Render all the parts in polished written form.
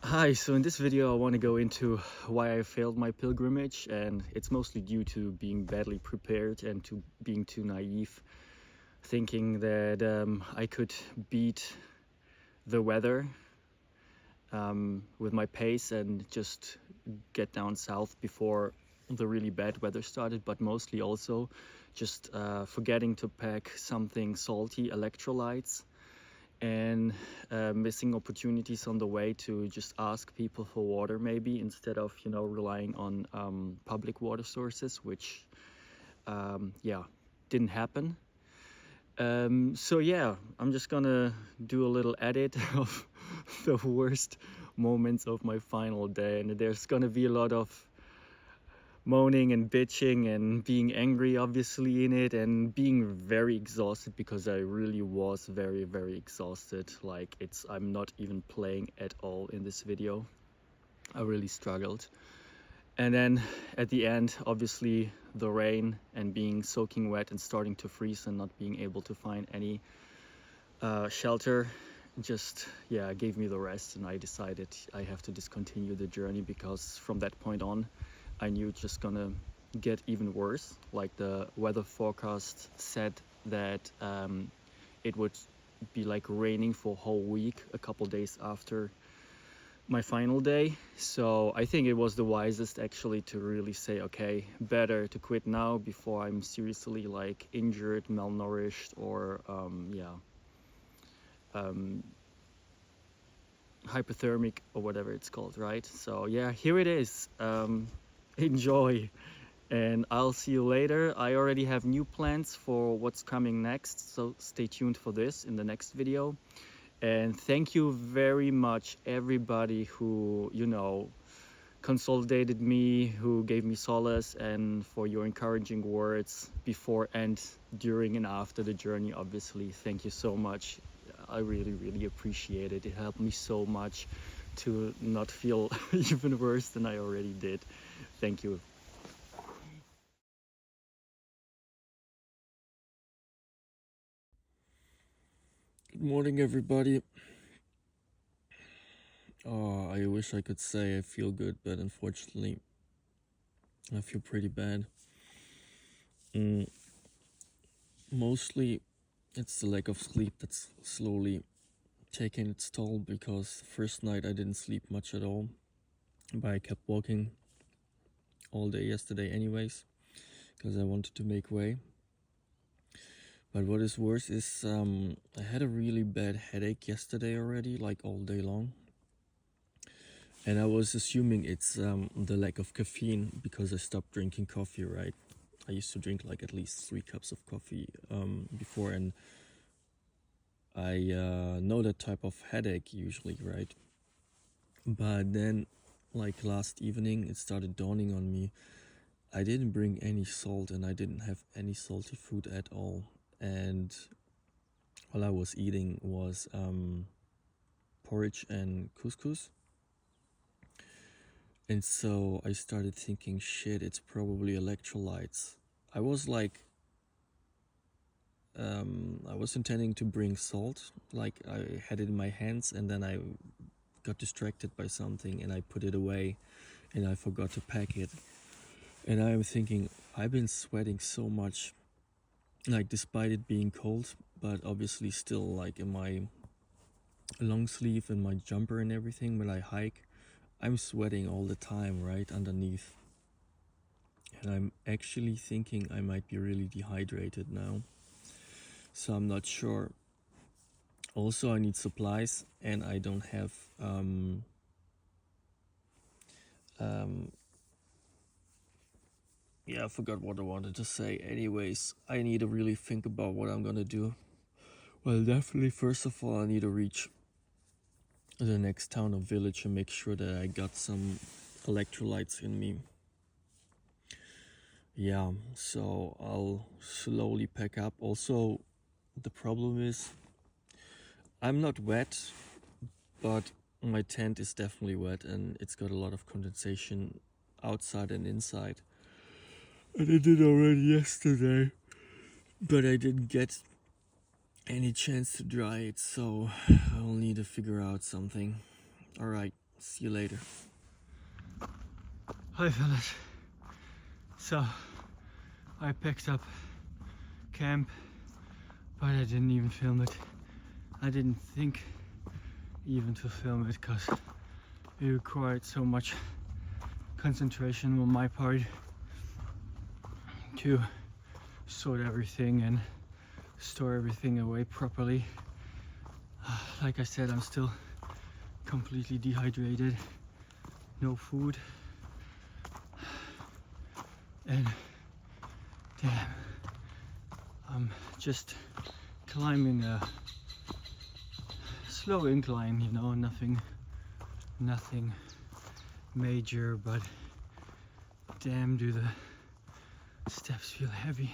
Hi, so in this video I want to go into why I failed my pilgrimage, and it's mostly due to being badly prepared and to being too naive, thinking that I could beat the weather with my pace and just get down south before the really bad weather started, but mostly also just forgetting to pack something salty, electrolytes, and missing opportunities on the way to just ask people for water maybe instead of relying on public water sources, which yeah, didn't happen. So yeah, I'm just gonna do a little edit of the worst moments of my final day, and there's gonna be a lot of moaning and bitching and being angry obviously in it, and being very exhausted, because I really was very exhausted. Like, I'm not even playing at all in this video. I really struggled. And then at the end, obviously the rain and being soaking wet and starting to freeze and not being able to find any shelter just gave me the rest, and I decided I have to discontinue the journey, because from that point on I knew it's just gonna get even worse. Like, the weather forecast said that it would be like raining for a whole week a couple days after my final day. So I think it was the wisest actually to really say, okay, better to quit now before I'm seriously like injured, malnourished, or hypothermic or whatever it's called, right? So yeah, here it is. Enjoy, and I'll see you later. I already have new plans for what's coming next, so stay tuned for this in the next video. And thank you very much everybody who consolidated me, who gave me solace, and for your encouraging words before and during and after the journey. Obviously, thank you so much. I really appreciate it. It helped me so much to not feel even worse than I already did. Thank you. Good morning, everybody. I wish I could say I feel good, but unfortunately, I feel pretty bad. Mostly, it's the lack of sleep that's slowly taking its toll, because the first night I didn't sleep much at all, but I kept walking all day yesterday anyways, because I wanted to make way. But what is worse is I had a really bad headache yesterday already, like all day long. And I was assuming it's the lack of caffeine, because I stopped drinking coffee, right? I used to drink like at least 3 cups of coffee before, and I know that type of headache usually, right? But then, like last evening, it started dawning on me. I didn't bring any salt, and I didn't have any salty food at all. And all I was eating was porridge and couscous. And so I started thinking, shit, it's probably electrolytes. I was like, I was intending to bring salt, like I had it in my hands, and then I got distracted by something and I put it away and I forgot to pack it. And I'm thinking, I've been sweating so much, like despite it being cold, but obviously still like in my long sleeve and my jumper and everything when I hike, I'm sweating all the time, right, underneath. And I'm actually thinking I might be really dehydrated now. So I'm not sure. Also, I need supplies, and I don't have I forgot what I wanted to say. Anyways, I need to really think about what I'm gonna do. Well, definitely, first of all, I need to reach the next town or village and make sure that I got some electrolytes in me. Yeah, so I'll slowly pack up. Also, the problem is I'm not wet, but my tent is definitely wet, and it's got a lot of condensation outside and inside. And I did already yesterday, but I didn't get any chance to dry it, so I'll need to figure out something. Alright, See you later. Hi fellas. So I picked up camp, but I didn't even film it. I didn't think even to film it because it required so much concentration on my part to sort everything and store everything away properly. Like I said, I'm still completely dehydrated, no food, and damn, I'm just climbing a slow incline, you know, nothing major, but damn, do the steps feel heavy.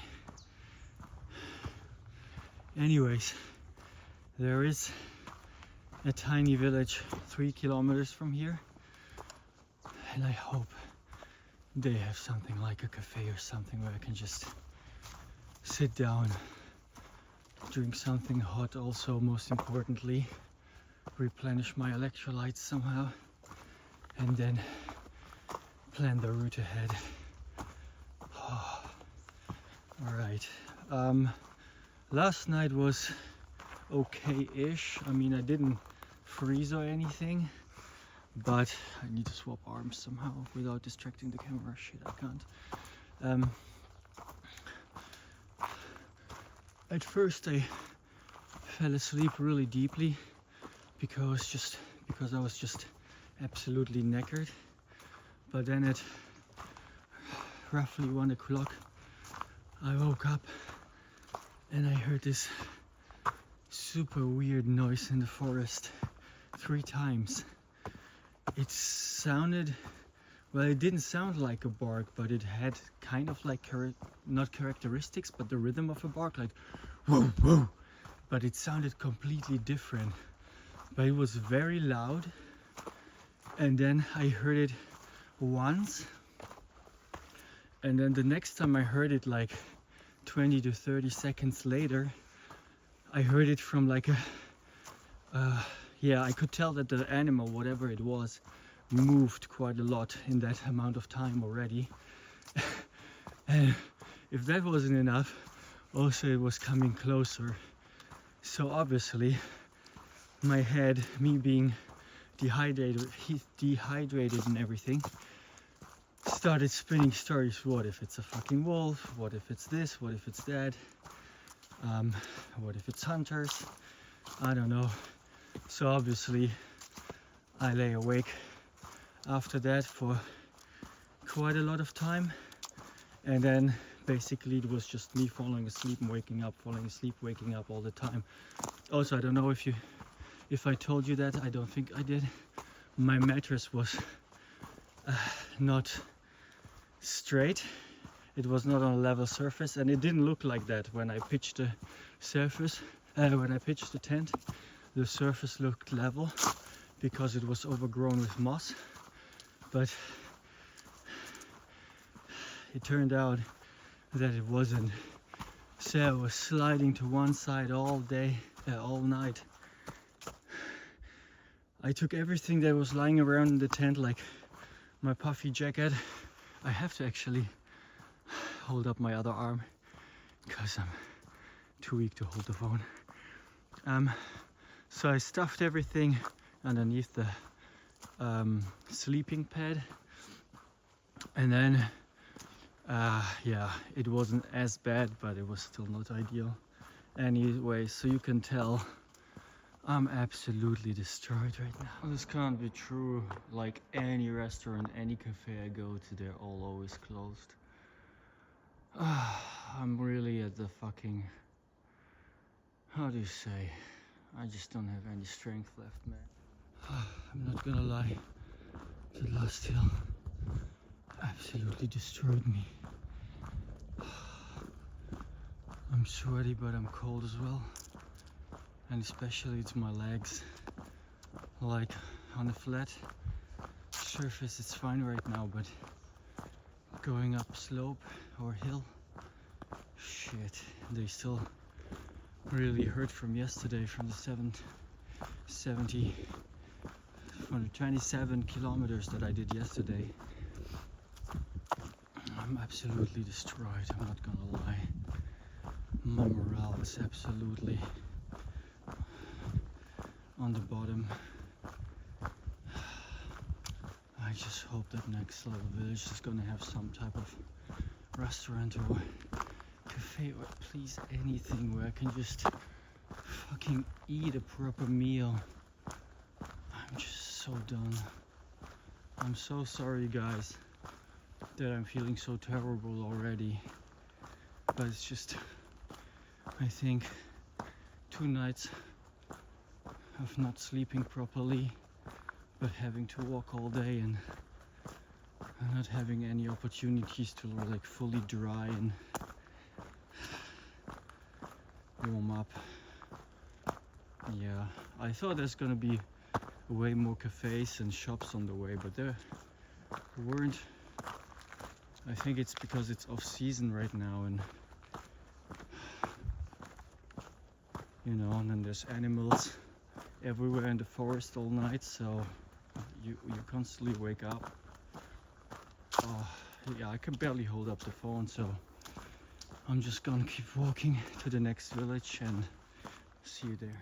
Anyways, there is a tiny village 3 kilometers from here, and I hope they have something like a cafe or something where I can just sit down, drink something hot, also most importantly replenish my electrolytes somehow, and then plan the route ahead. Oh, all right. Last night was okay-ish. I mean, I didn't freeze or anything, but I need to swap arms somehow without distracting the camera. Shit, I can't. At first I fell asleep really deeply because I was just absolutely knackered. But then at roughly 1 o'clock I woke up and I heard this super weird noise in the forest 3 times. It sounded, well, it didn't sound like a bark, but it had kind of like not characteristics, but the rhythm of a bark, like whoa whoa, but it sounded completely different. But it was very loud, and then I heard it once, and then the next time I heard it, like 20 to 30 seconds later, I heard it from like a yeah, I could tell that the animal, whatever it was, moved quite a lot in that amount of time already. And if that wasn't enough, also it was coming closer. So obviously my head, me being dehydrated and everything, started spinning stories. What if it's a fucking wolf? What if it's this? What if it's that? What if it's hunters? I don't know. So obviously I lay awake after that for quite a lot of time, and then basically it was just me falling asleep and waking up, falling asleep, waking up all the time. Also, I don't know if I told you that, I don't think I did. My mattress was not straight. It was not on a level surface, and it didn't look like that when I pitched the surface. When I pitched the tent, the surface looked level because it was overgrown with moss. But it turned out that it wasn't. So I was sliding to one side all day, all night. I took everything that was lying around in the tent, like my puffy jacket. I have to actually hold up my other arm because I'm too weak to hold the phone. So I stuffed everything underneath the sleeping pad, and then yeah, it wasn't as bad, but it was still not ideal. Anyway, so you can tell I'm absolutely destroyed right now. This can't be true. Like any restaurant, any cafe I go to, they're all always closed. I'm really at the fucking, how do you say, I just don't have any strength left, man. I'm not gonna lie, the last hill absolutely destroyed me. I'm sweaty, but I'm cold as well, and especially to my legs. Like on the flat surface it's fine right now, but going up slope or hill, shit, they still really hurt from yesterday, from the 75 from the 27 kilometers that I did yesterday. I'm absolutely destroyed, I'm not gonna lie. My morale is absolutely on the bottom. I just hope that next level village is gonna have some type of restaurant or cafe or please anything where I can just fucking eat a proper meal. I'm just so done. I'm so sorry guys that I'm feeling so terrible already, but it's just, I think 2 nights of not sleeping properly but having to walk all day and not having any opportunities to like fully dry and warm up. Yeah, I thought there's gonna be way more cafes and shops on the way, but there weren't. I think it's because it's off season right now, and you know, and then there's animals everywhere in the forest all night, so you constantly wake up. Yeah, I can barely hold up the phone, so I'm just gonna keep walking to the next village and see you there.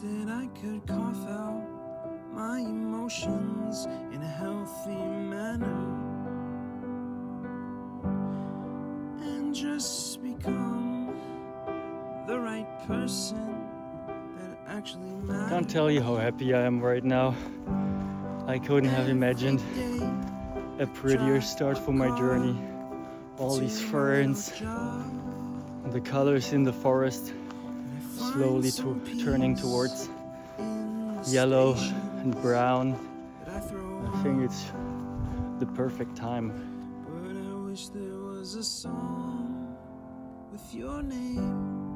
That I could cough out my emotions in a healthy manner and just become the right person that actually matters. Can't tell you how happy I am right now. I couldn't have imagined a prettier start for my journey. All these ferns, the colors in the forest slowly turning towards yellow and brown. I think it's the perfect time. But I wish there was a song with your name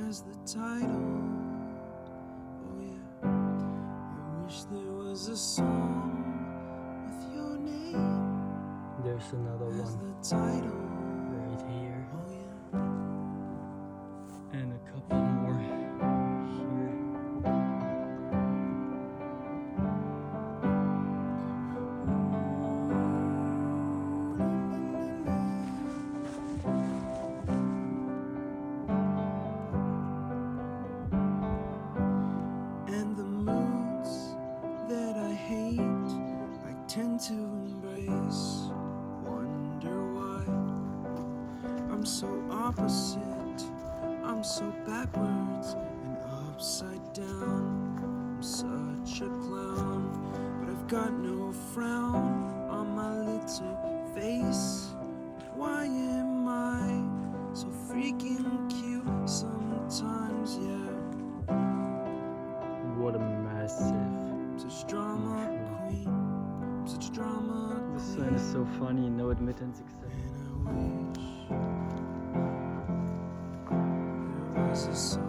as the title. Oh yeah, I wish there was a song with your name. There's another as one the title. right here. Oh yeah. And a couple more here. And the moods that I hate, I tend to embrace. Wonder why I'm so opposite. I'm so backwards and upside down. I'm such a clown, but I've got no frown on my little face. Why am I so freaking cute sometimes, yeah? What a massive. Such drama queen, such drama The queen. sign is so funny, no admittance accepted. And I wish there was a song